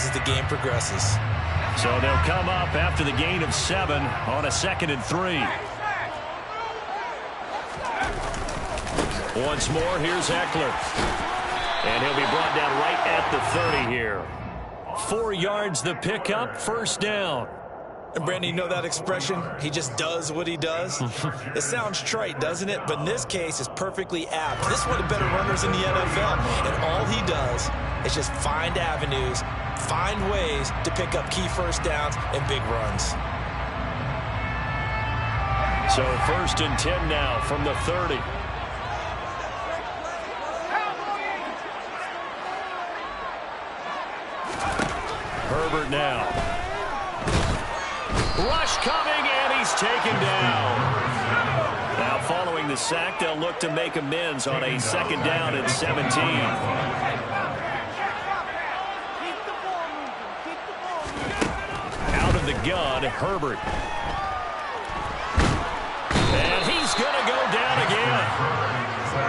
as the game progresses. So they'll come up after the gain of 7 on a 2nd and 3. Once more, here's Eckler. And he'll be brought down right at the 30 here. 4 yards the pickup, first down. And Brandon, you know that expression? He just does what he does. It sounds trite, doesn't it? But in this case, it's perfectly apt. This is one of the better runners in the NFL. And all he does is just find avenues, find ways to pick up key first downs and big runs. So 1st and 10 now from the 30. Herbert now. Rush coming, and he's taken down. Now following the sack, they'll look to make amends on a 2nd down and 17. Out of the gun, Herbert. And he's going to go down again.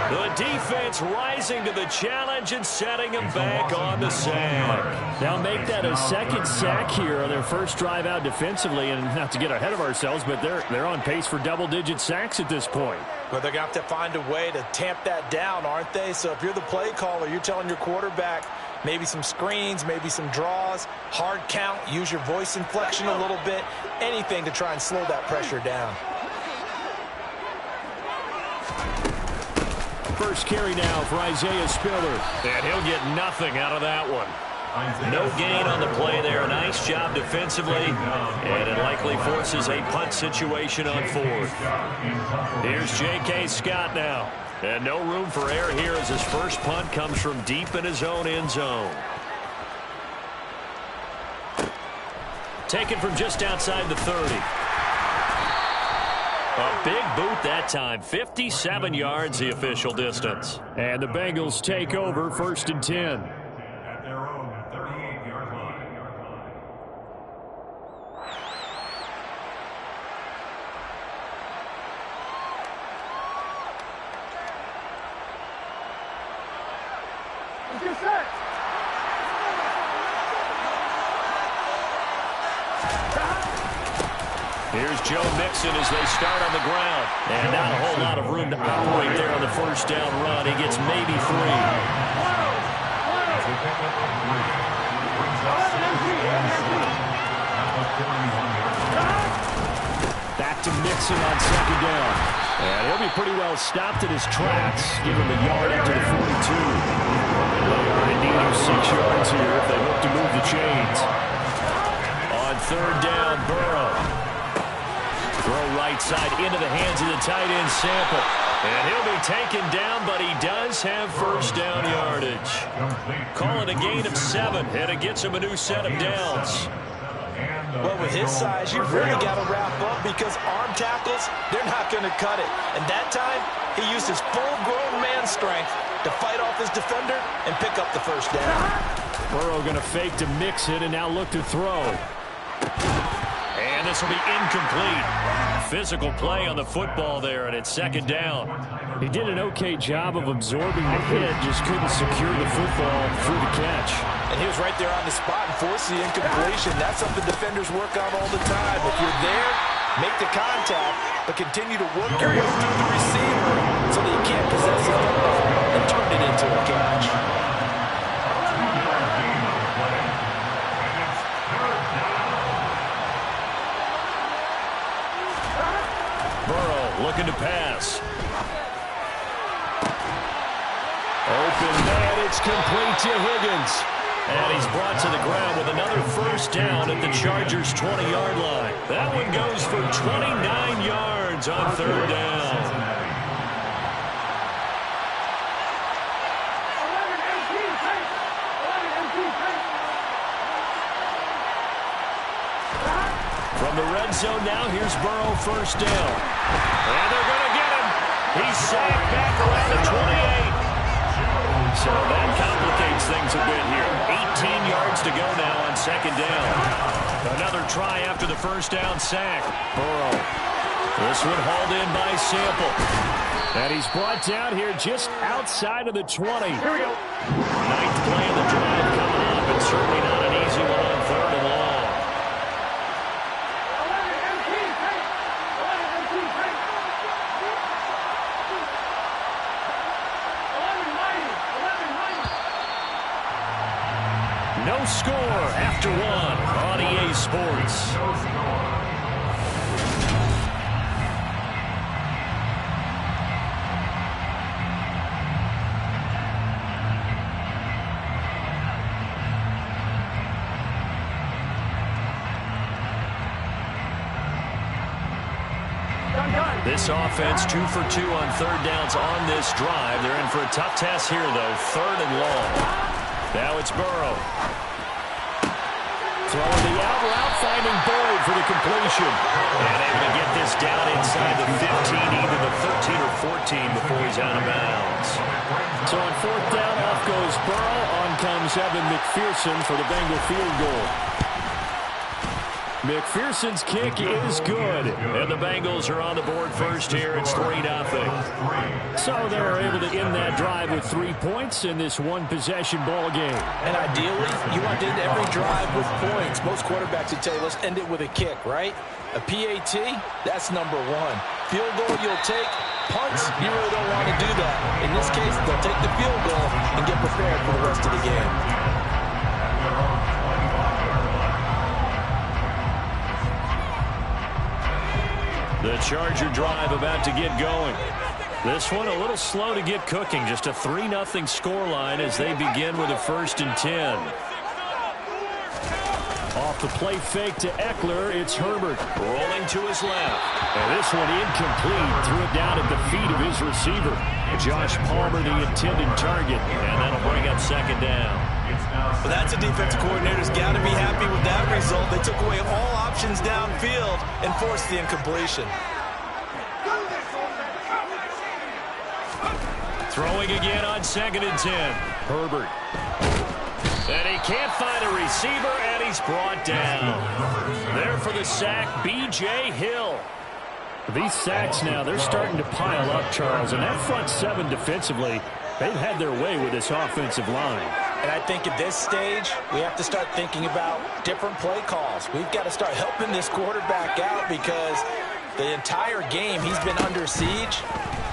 The defense rising to the challenge and setting him back on the sack. They'll make that a 2nd sack here on their first drive out defensively, and not to get ahead of ourselves, but they're on pace for double-digit sacks at this point. Well, they're going to have to find a way to tamp that down, aren't they? So if you're the play caller, you're telling your quarterback maybe some screens, maybe some draws, hard count, use your voice inflection a little bit, anything to try and slow that pressure down. First carry now for Isaiah Spiller. And he'll get nothing out of that one. No gain on the play there. Nice job defensively. And it likely forces a punt situation on 4th. Here's J.K. Scott now. And no room for error here as his first punt comes from deep in his own end zone. Taken from just outside the 30. A big boot that time. 57 yards the official distance. And the Bengals take over 1st and 10. At their own 38-yard line. Get set. Here's Joe Mixon as they start on the ground. And not a whole lot of room to operate there on the first down run. He gets maybe 3. Back to Mixon on 2nd down. And he'll be pretty well stopped in his tracks. Give him a yard up to the 42. They are in need of 6 yards here if they hope to move the chains. On 3rd down, Burrow. Throw right side into the hands of the tight end, Sample. And he'll be taken down, but he does have first down yardage. Call it a gain of 7, and it gets him a new set of downs. Well, with his size, you've really got to wrap up because arm tackles, they're not going to cut it. And that time, he used his full-grown man strength to fight off his defender and pick up the first down. Burrow going to fake to mix it and now look to throw. And this will be incomplete. Physical play on the football there, and it's 2nd down. He did an okay job of absorbing the hit, just couldn't secure the football through the catch. And he was right there on the spot and forced the incompletion. That's something defenders work on all the time. If you're there, make the contact, but continue to work your way through the receiver so that you can't possess the football and turn it into a catch. Burrow looking to pass. Open man, it's complete to Higgins. And he's brought to the ground with another first down at the Chargers' 20-yard line. That one goes for 29 yards on 3rd down. From the red zone now, here's Burrow first down. And they're going to get him. He's sacked back around the 28. So that complicates things a bit here. 18 yards to go now on 2nd down. Another try after the first down sack. Burrow. This one hauled in by Sample. And he's brought down here just outside of the 20. Here we go. 9th play of the drive coming up, and certainly not an easy No score after one on EA Sports. This offense 2 for 2 on third downs on this drive. They're in for a tough task here, though. Third and long. Now it's Burrow. Throwing the out route, finding Boyd for the completion. And able to get this down inside the 15, either the 13 or 14 before he's out of bounds. So on fourth down, off goes Burrow. On comes Evan McPherson for the Bengal field goal. McPherson's kick is good. And the Bengals are on the board first here. It's 3-0. So they're able to end that drive with 3 points in this one-possession ball game. And ideally, you want to end every drive with points. Most quarterbacks would tell you, let's end it with a kick, right? A PAT, that's number one. Field goal you'll take. Punts, you really don't want to do that. In this case, they'll take the field goal and get prepared for the rest of the game. The Charger drive about to get going. This one a little slow to get cooking. Just a 3-0 scoreline as they begin with a 1st and 10. Off the play fake to Eckler, it's Herbert. Rolling to his left. And this one incomplete. Threw it down at the feet of his receiver. Josh Palmer, the intended target. And that'll bring up 2nd down. Well, that's a defensive coordinator's got to be happy with that result. They took away all options downfield and forced the incompletion. Throwing again on 2nd and 10. Herbert. And he can't find a receiver, and he's brought down. There for the sack, B.J. Hill. These sacks now, they're starting to pile up, Charles. And that front seven defensively, they've had their way with this offensive line. And I think at this stage, we have to start thinking about different play calls. We've got to start helping this quarterback out because the entire game he's been under siege.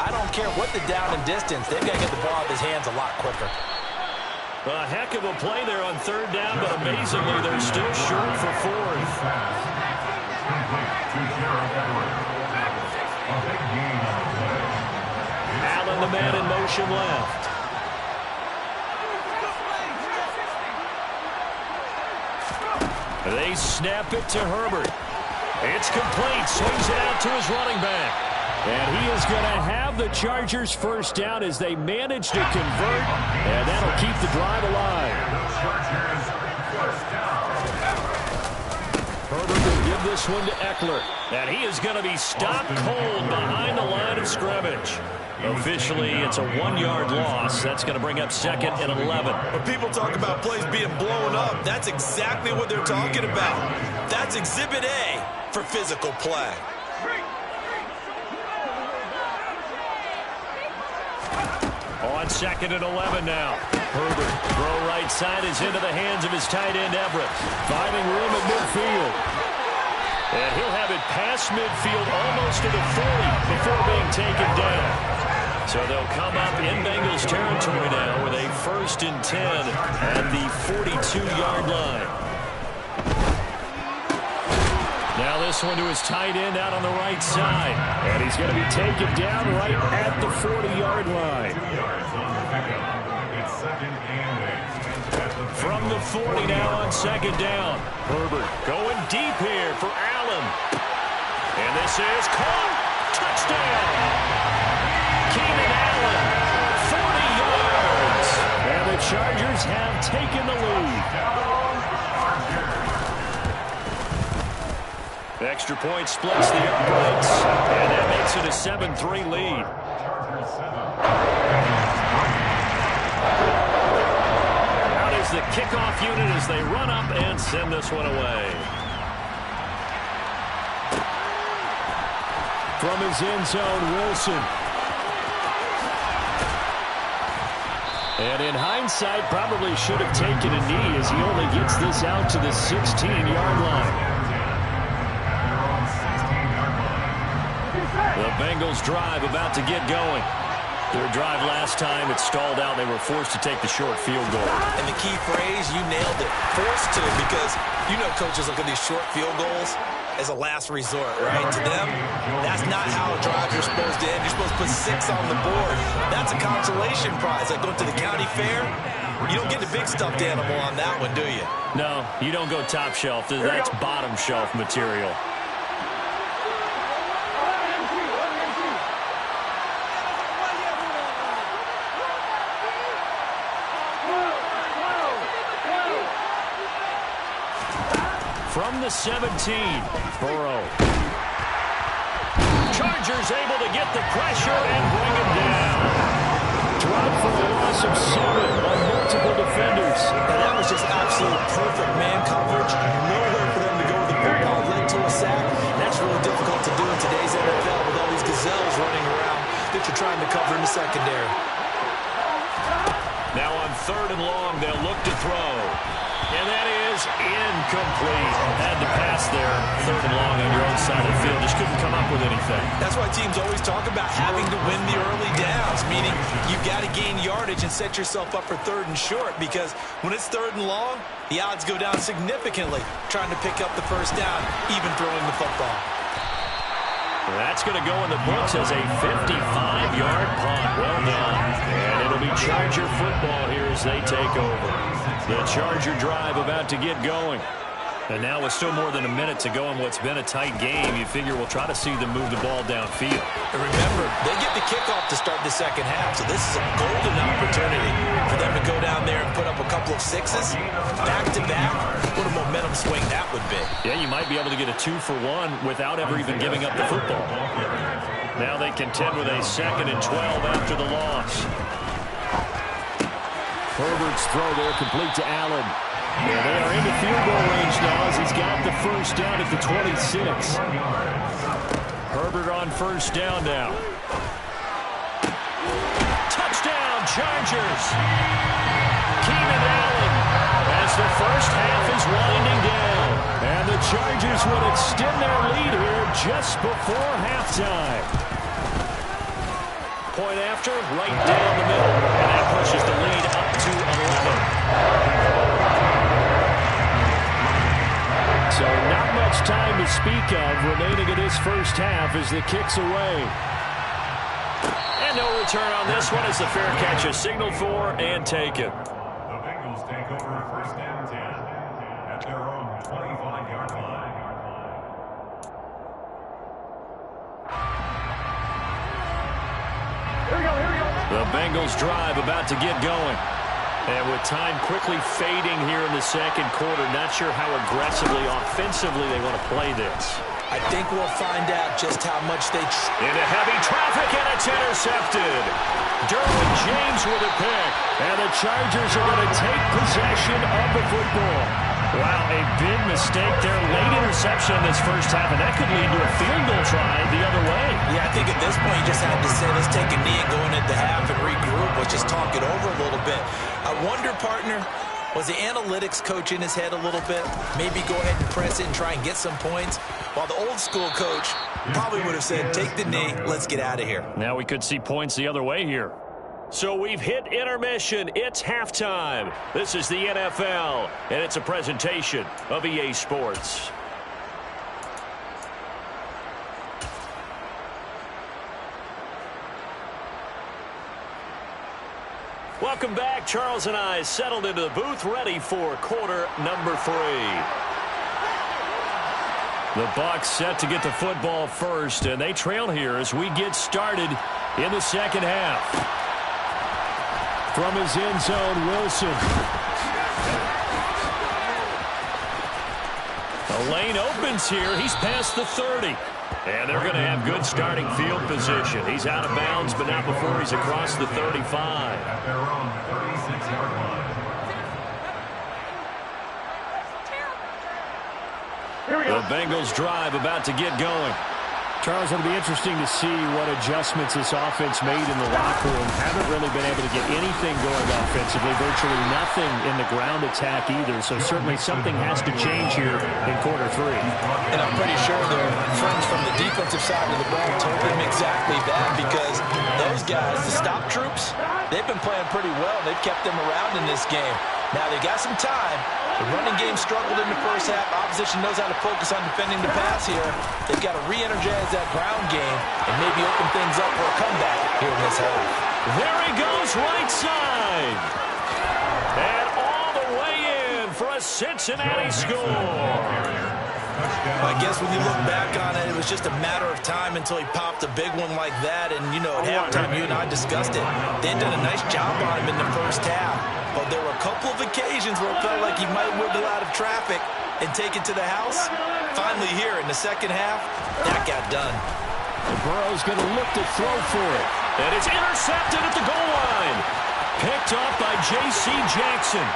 I don't care what the down and distance. They've got to get the ball out of his hands a lot quicker. A heck of a play there on 3rd down, but amazingly, they're still short for 4th. Allen, the man in motion left. They snap it to Herbert. It's complete. Swings it out to his running back. And he is going to have the Chargers 1st down as they manage to convert. And that'll keep the drive alive. Herbert will give this one to Eckler. And he is going to be stopped cold behind the line of scrimmage. Officially, it's a 1-yard loss. That's going to bring up 2nd and 11. When people talk about plays being blown up, that's exactly what they're talking about. That's Exhibit A for physical play. On 2nd and 11 now. Herbert, throw right side is into the hands of his tight end, Everett. Finding room at midfield. And he'll have it past midfield almost to the 40 before being taken down. So they'll come up in Bengals territory now with a 1st and 10 at the 42-yard line. Now this one to his tight end out on the right side. And he's going to be taken down right at the 40-yard line. From the 40 now on 2nd down. Herbert going deep here for Allen. And this is caught. Touchdown. Keenan Allen, 40 yards. And the Chargers have taken the lead. The extra point splits the uprights, and that makes it a 7-3 lead. Out is the kickoff unit as they run up and send this one away. From his end zone, Wilson. And in hindsight, probably should have taken a knee as he only gets this out to the 16-yard line. The Bengals drive about to get going. Their drive last time, it stalled out. They were forced to take the short field goal. And the key phrase, you nailed it, forced to, because you know coaches look at these short field goals as a last resort, right? To them, that's not how drives are supposed to end. You're supposed to put 6 on the board. That's a consolation prize. Like going to the county fair, you don't get the big stuffed animal on that one, do you? No, you don't go top shelf. That's bottom shelf material. From the 17, Burrow. Chargers able to get the pressure and bring him down. Drop for a loss of 7 on multiple defenders. And that was just absolute perfect man coverage. Nowhere for them to go with the football. Led to a sack. And that's really difficult to do in today's NFL with all these gazelles running around that you're trying to cover in the secondary. Now on 3rd and long, they'll look to throw. And that is incomplete. Had to pass there. 3rd and long on your own side of the field. Just couldn't come up with anything. That's why teams always talk about having to win the early downs, meaning you've got to gain yardage and set yourself up for 3rd and short, because when it's 3rd and long, the odds go down significantly trying to pick up the first down, even throwing the football. That's going to go in the books as a 55-yard punt. Well done. And it'll be Charger football here as they take over. The Charger drive about to get going. And now with still more than a minute to go in what's been a tight game, you figure we'll try to see them move the ball downfield. And remember, they get the kickoff to start the second half, so this is a golden opportunity for them to go down there and put up a couple of 6s back-to-back. What a momentum swing that would be. Yeah, you might be able to get a 2-for-1 without ever even giving up the football. Now they contend with a 2nd and 12 after the loss. Herbert's throw there complete to Allen. Yeah, they are in the field goal range now as he's got the first down at the 26. Herbert on first down now. Touchdown, Chargers. Keenan Allen as the first half is winding down. And the Chargers would extend their lead here just before halftime. Point after, right down the middle. And that pushes the lead up to 11. So not much time to speak of remaining in this first half as the kick's away. And no return on this one as the fair catch is signaled for and taken. The Bengals take over 1st and 10 at their own 25-yard line. The Bengals drive about to get going. And with time quickly fading here in the second quarter, not sure how aggressively, offensively they want to play this. I think we'll find out just how much they... Into heavy traffic, and it's intercepted. Derwin James with a pick. And the Chargers are going to take possession of the football. Wow, a big mistake there. Late interception in this first half, and that could lead to a field goal try the other way. Yeah, I think at this point you just have to say, let's take a knee and go into the half and regroup. Let's just talk it over a little bit. I wonder, partner, was the analytics coach in his head a little bit? Maybe go ahead and press it and try and get some points? While the old school coach probably would have said, take the knee, let's get out of here. Now we could see points the other way here. So we've hit intermission. It's halftime. This is the NFL, and it's a presentation of EA Sports. Welcome back. Charles and I settled into the booth, ready for quarter number 3. The Bucs set to get the football first, and they trail here as we get started in the second half. From his end zone, Wilson. The lane opens here. He's past the 30. And they're going to have good starting field position. He's out of bounds, but not before he's across the 35. At their own 36-yard line. The Bengals drive about to get going. Charles, it'll be interesting to see what adjustments this offense made in the locker room. Haven't really been able to get anything going offensively, virtually nothing in the ground attack either. So certainly something has to change here in quarter three. And I'm pretty sure their friends from the defensive side of the ball told them exactly that, because those guys, the stop troops, they've been playing pretty well. They've kept them around in this game. Now they got some time. The running game struggled in the first half. Opposition knows how to focus on defending the pass here. They've got to re-energize that ground game and maybe open things up for a comeback here in this half. There he goes, right side. And all the way in for a Cincinnati score. I guess when you look back on it, it was just a matter of time until he popped a big one like that. And, you know, at halftime, you and I discussed it. They had done a nice job on him in the first half. But there were a couple of occasions where it felt like he might wiggle out of traffic and take it to the house. Finally here in the second half, that got done. And Burrow's going to look to throw for it. And it's intercepted at the goal line. Picked up by J.C. Jackson.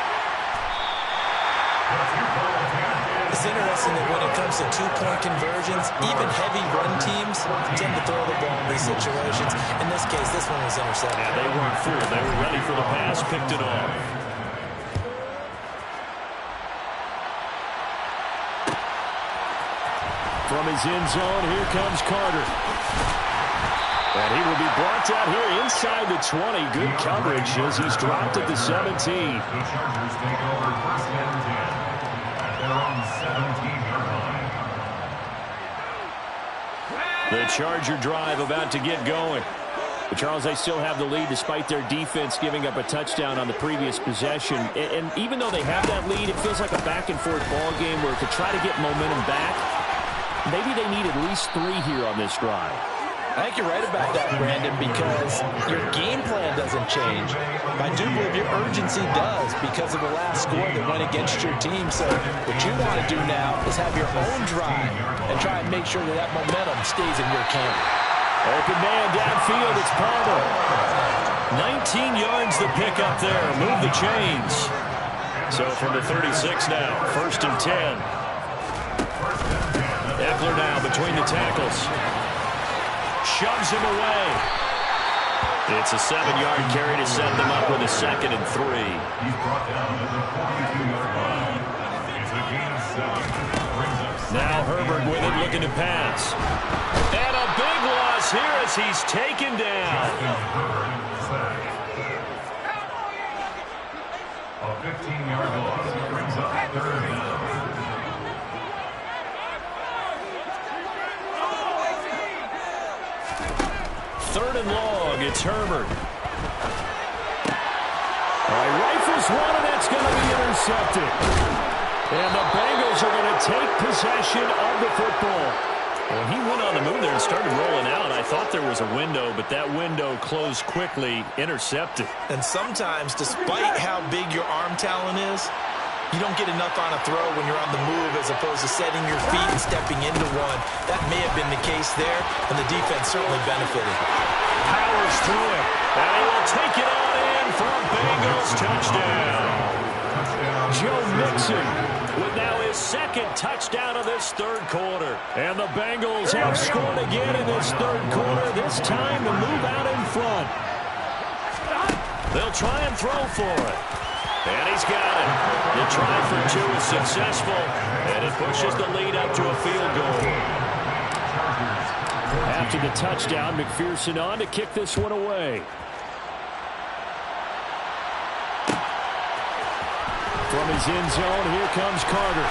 It's interesting that when it comes to two-point conversions, even heavy run teams tend to throw the ball in these situations. In this case, this one was intercepted. Yeah, they weren't fooled. They were ready for the pass, picked it off. From his end zone, here comes Carter. And he will be brought down here inside the 20. Good coverage as he's dropped at the 17. The Chargers take over first and 10 at their own 17-yard line. The Charger drive about to get going. But Charles, they still have the lead despite their defense giving up a touchdown on the previous possession. And even though they have that lead, it feels like a back-and-forth ball game where to try to get momentum back, maybe they need at least 3 here on this drive. I think you're right about that, Brandon, because your game plan doesn't change. I do believe your urgency does because of the last score that went against your team. So what you want to do now is have your own drive and try and make sure that that momentum stays in your camp. Open man downfield, it's Palmer. 19 yards to pick up there. Move the chains. So from the 36 now, first and 10. Eckler now between the tackles. Shoves him away. It's a 7-yard carry to set them up with a 2nd and 3. He's brought down at the 42-yard line. It's a gain of 7. Now Herbert with it, looking to pass. And a big loss here as he's taken down. A 15-yard loss brings up 3rd down. Third and long, it's Herbert. All right, rifles one, and that's going to be intercepted. And the Bengals are going to take possession of the football. When he went on the move there and started rolling out, I thought there was a window, but that window closed quickly, intercepted. And sometimes, despite how big your arm talent is, you don't get enough on a throw when you're on the move as opposed to setting your feet and stepping into one. That may have been the case there, and the defense certainly benefited. Powers through it, and he will take it on in for a Bengals touchdown. Joe Mixon with now his 2nd touchdown of this 3rd quarter. And the Bengals have scored again in this 3rd quarter, this time to move out in front. They'll try and throw for it. And he's got it. The try for 2 is successful, and it pushes the lead up to a field goal. After the touchdown, McPherson on to kick this one away. From his end zone, here comes Carter.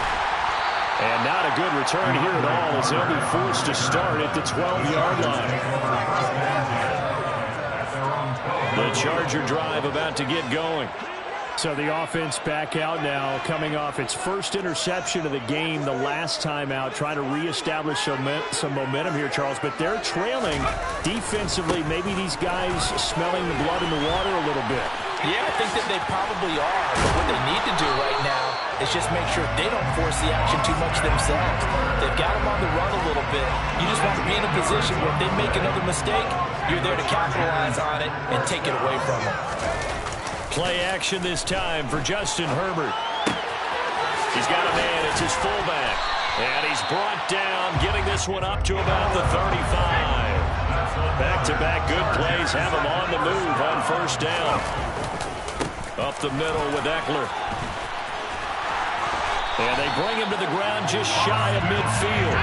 And not a good return here at all as they'll be forced to start at the 12-yard line. The Charger drive about to get going. So the offense back out now, coming off its first interception of the game the last time out, trying to reestablish some momentum here, Charles. But they're trailing defensively. Maybe these guys smelling the blood in the water a little bit. Yeah, I think that they probably are. But what they need to do right now is just make sure they don't force the action too much themselves. They've got them on the run a little bit. You just want to be in a position where if they make another mistake, you're there to capitalize on it and take it away from them. Play action this time for Justin Herbert. He's got a man. It's his fullback. And he's brought down, getting this one up to about the 35. Back-to-back good plays have him on the move on first down. Up the middle with Eckler. And they bring him to the ground just shy of midfield.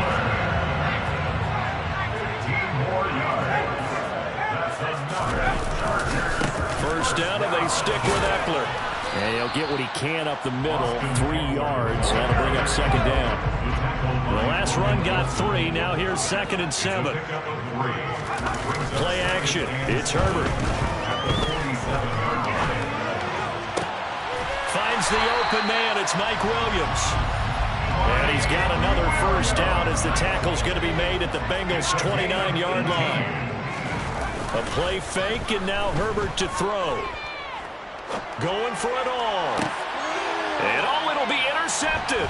15 more yards. That's another First down, and they stick with Eckler. And he'll get what he can up the middle, 3 yards. That'll bring up second down. The last run got 3. Now here's 2nd and 7. Play action. It's Herbert. Finds the open man. It's Mike Williams. And he's got another first down as the tackle's going to be made at the Bengals' 29-yard line. A play fake, and now Herbert to throw. Going for it all. And it'll be intercepted.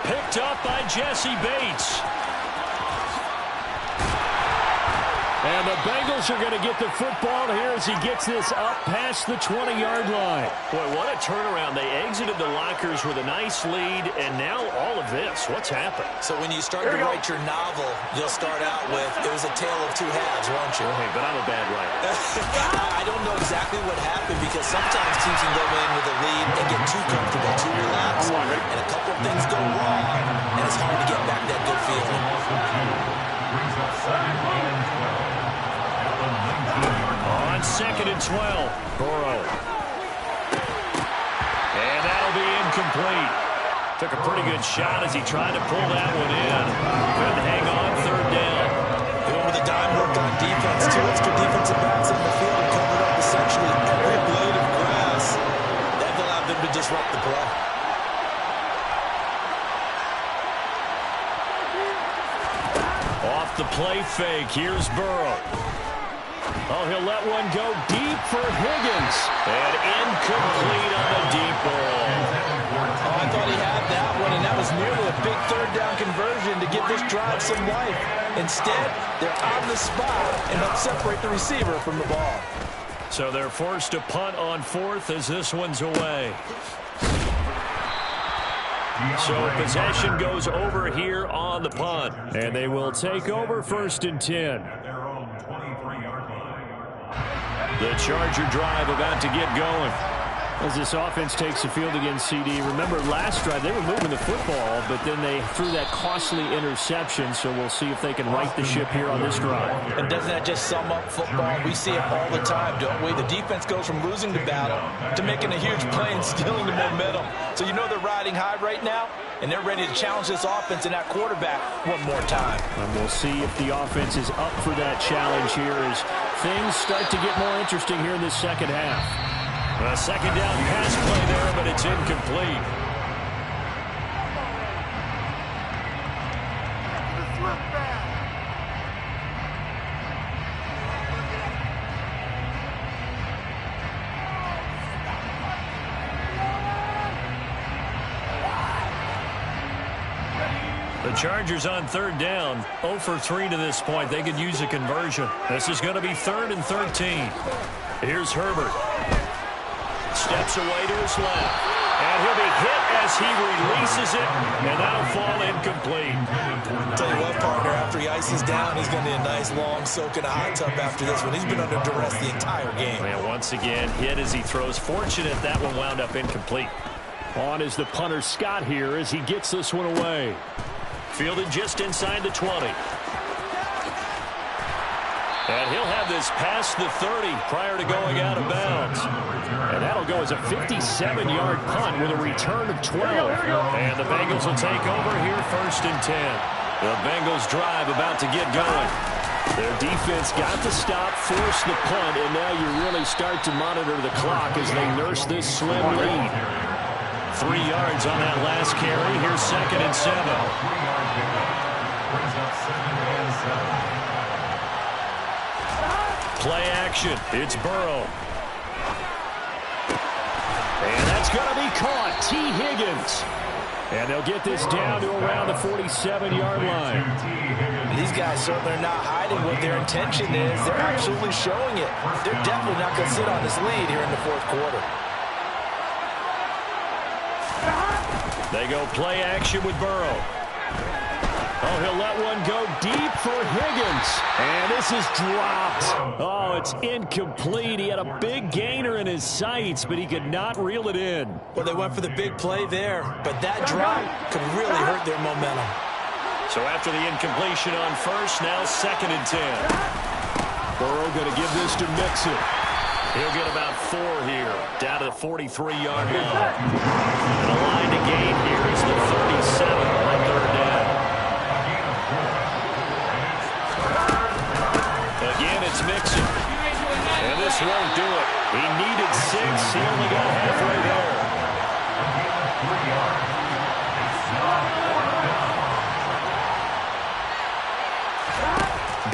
Picked up by Jesse Bates. And the Bengals are going to get the football here as he gets this up past the 20-yard line. Boy, what a turnaround. They exited the lockers with a nice lead, and now all of this. What's happened? So when you start to write your novel, you'll start out with, it was a tale of two halves, won't you? Hey, but I'm a bad writer. I don't know exactly what happened because sometimes teams can go in with a lead and get too comfortable, too relaxed, and a couple of things go wrong, and it's hard to get back that good feeling. brings up 2nd and 12. On 2nd and 12, Burrow. And that'll be incomplete. Took a pretty good shot as he tried to pull that one in. Couldn't hang on 3rd down. Going with the dime work on defense. 2 extra defensive backs in the field and covered up essentially every blade of grass. That allowed them to disrupt the play. Off the play fake, here's Burrow. Oh, he'll let one go deep for Higgins. And incomplete on the deep ball. Oh, I thought he had that one, and that was nearly a big 3rd down conversion to give this drive some life. Instead, they're on the spot and help separate the receiver from the ball. So they're forced to punt on 4th as this one's away. So possession goes over here on the punt. And they will take over 1st and 10. At their own 23-yard line. The Charger drive about to get going. As this offense takes the field against CD, remember last drive they were moving the football, but then they threw that costly interception, so we'll see if they can right the ship here on this drive. And doesn't that just sum up football? We see it all the time, don't we? The defense goes from losing the battle to making a huge play and stealing the momentum. So you know they're riding high right now, and they're ready to challenge this offense and that quarterback one more time. And we'll see if the offense is up for that challenge here as things start to get more interesting here in this second half. A 2nd down pass play there, but it's incomplete. The Chargers on 3rd down, 0 for 3 to this point. They could use a conversion. This is going to be 3rd and 13. Here's Herbert. Steps away to his left. And he'll be hit as he releases it, and that'll fall incomplete. Tell you what, partner, after he ices down, he's going to need a nice long soak in a hot tub after this one. He's been under duress the entire game. And once again, hit as he throws. Fortunate that one wound up incomplete. On is the punter Scott here as he gets this one away. Fielded just inside the 20. And he'll have this past the 30 prior to going out of bounds. And that'll go as a 57-yard punt with a return of 12. And the Bengals will take over here 1st and 10. The Bengals drive about to get going. Their defense got the stop, forced the punt, and now you really start to monitor the clock as they nurse this slim lead. 3 yards on that last carry. Here's 2nd and 7. Brings up 2nd and 7. Play action. It's Burrow. And that's going to be caught. T. Higgins. And they'll get this down to around the 47-yard line. These guys certainly are not hiding what their intention is. They're absolutely showing it. They're definitely not going to sit on this lead here in the 4th quarter. They go play action with Burrow. Oh, he'll let one go deep for Higgins. And this is dropped. Oh, it's incomplete. He had a big gainer in his sights, but he could not reel it in. Well, they went for the big play there, but that drop could really hurt their momentum. So after the incompletion on first, now 2nd and 10. Burrow going to give this to Mixon. He'll get about 4 here, down to the 43-yard line. And the line to gain here is the 37 on 3rd down. Again, it's Mixon. And this won't do it. He needed 6. He only got halfway there.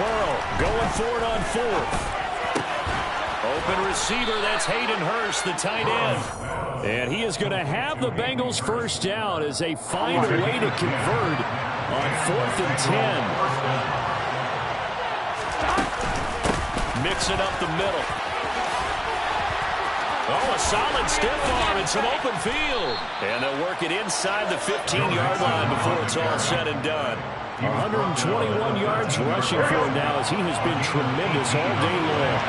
Burrow going for it on 4th. Open receiver, that's Hayden Hurst, the tight end. And he is going to have the Bengals first down as they find a way to convert on 4th and 10. Mix it up the middle. Oh, a solid stiff arm and some open field. And they'll work it inside the 15-yard line before it's all said and done. 121 yards rushing for him now as he has been tremendous all day long.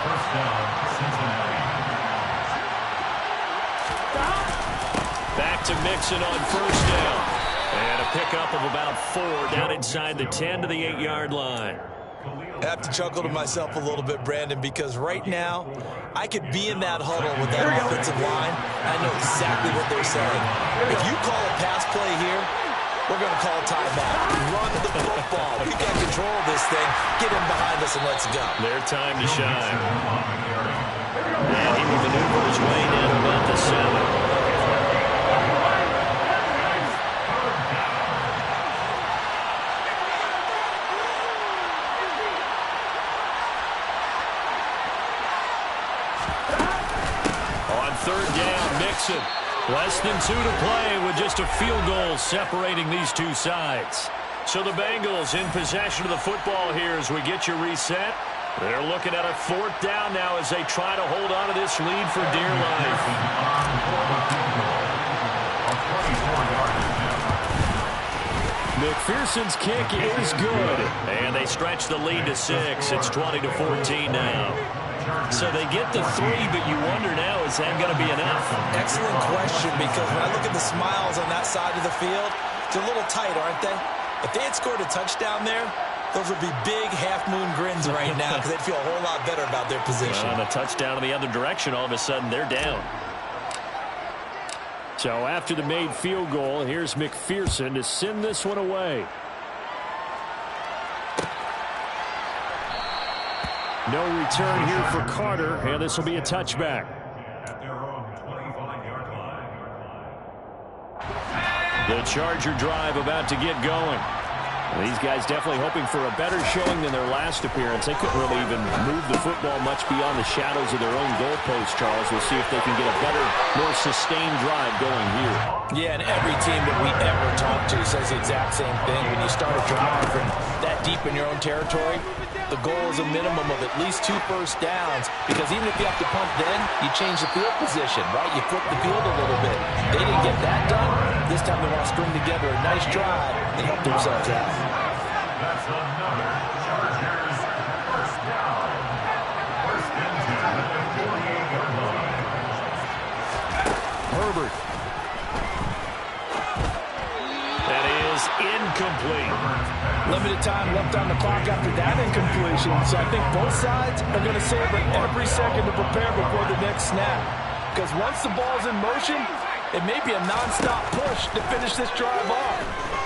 First down, Cincinnati. Back to Mixon on 1st down. And a pickup of about 4 down inside the 10 to the 8-yard line. I have to chuckle to myself a little bit, Brandon, because right now I could be in that huddle with that offensive line. I know exactly what they're saying. If you call a pass play here, we're going to call timeout. Run the football. We got control of this thing. Get him behind us and let's go. Their time to shine. And he will maneuver his way down about the 7. On 3rd down, Mixon. Less than 2 to play with just a field goal separating these two sides. So the Bengals in possession of the football here as we get you reset. They're looking at a 4th down now as they try to hold on to this lead for dear life. McPherson's kick is good. And they stretch the lead to 6. It's 20-14 now. So they get the 3, but you wonder now, is that going to be enough? Excellent question, because when I look at the smiles on that side of the field, they're a little tight, aren't they? If they had scored a touchdown there, those would be big half-moon grins right now because they'd feel a whole lot better about their position. On a touchdown in the other direction, all of a sudden they're down. So after the made field goal, here's McPherson to send this one away. No return here for Carter, and this will be a touchback. At their own 25-yard line. The Charger drive about to get going. These guys definitely hoping for a better showing than their last appearance. They couldn't really even move the football much beyond the shadows of their own goalpost, Charles. We'll see if they can get a better, more sustained drive going here. Yeah, and every team that we ever talk to says the exact same thing. When you start a drive from that deep in your own territory, the goal is a minimum of at least 2 first downs, because even if you have to punt then, you change the field position, right? You flip the field a little bit. They didn't get that done. This time they want to string together a nice drive and help themselves out. That's another Chargers first down. First and 10 at the 48-yard line. Herbert. That is incomplete. Limited time left on the clock after that incompletion, so I think both sides are going to savor every second to prepare before the next snap. Because once the ball's in motion, it may be a non-stop push to finish this drive off.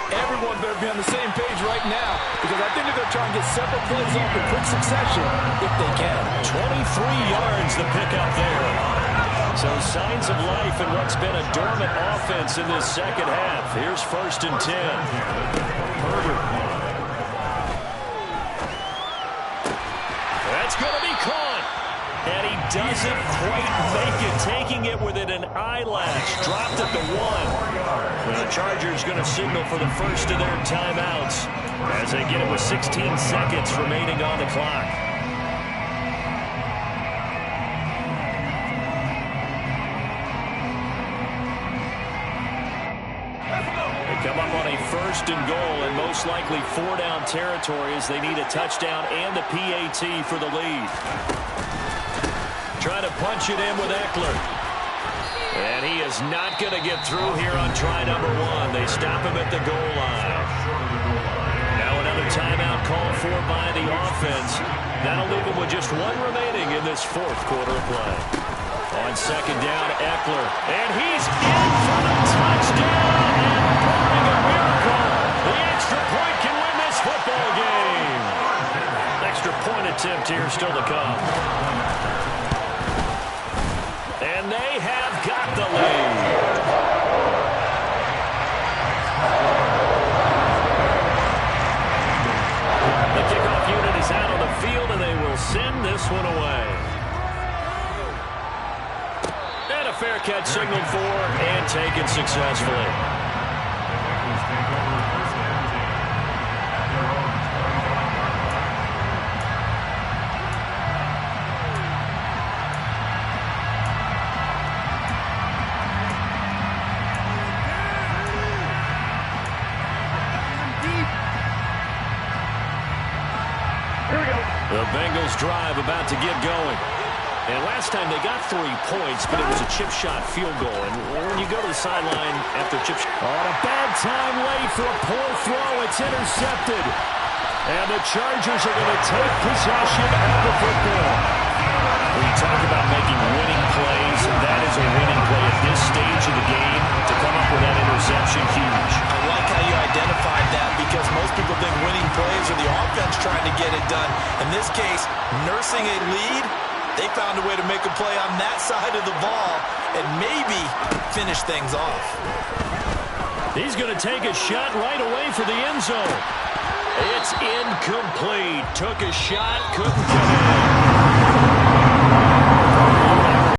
Everyone better be on the same page right now, because I think they're going to try and get several plays off in quick succession if they can. 23 yards the pickup there. So signs of life in what's been a dormant offense in this second half. Here's 1st and 10. Herbert. That's going to be caught. And he doesn't quite make it, taking it within an eyelash. Dropped at the 1. The Chargers going to signal for the first of their timeouts as they get it with 16 seconds remaining on the clock. come up on a 1st and goal and most likely 4-down territory as they need a touchdown and the PAT for the lead. Trying to punch it in with Eckler. And he is not going to get through here on try number 1. They stop him at the goal line. Now another timeout called for by the offense. That'll leave him with just 1 remaining in this 4th quarter of play. On 2nd down, Eckler. And he's in for the touchdown. And barring a miracle, the extra point can win this football game. Extra point attempt here still to come. And they have got the lead. The kickoff unit is out on the field, and they will send this one away. And a fair catch signaled for and taken successfully. The Bengals drive about to get going. And last time they got 3 points, but it was a chip shot field goal. And when you go to the sideline after a chip shot. On a bad time late for a poor throw. It's intercepted. And the Chargers are going to take possession of the football. When you talk about making winning plays, that is a winning play at this stage of the game. To come up with that interception, huge. I like how you identified that because most people think winning plays are the offense trying to get it done. In this case, nursing a lead, they found a way to make a play on that side of the ball and maybe finish things off. He's going to take a shot right away for the end zone. It's incomplete. Took a shot, couldn't get in.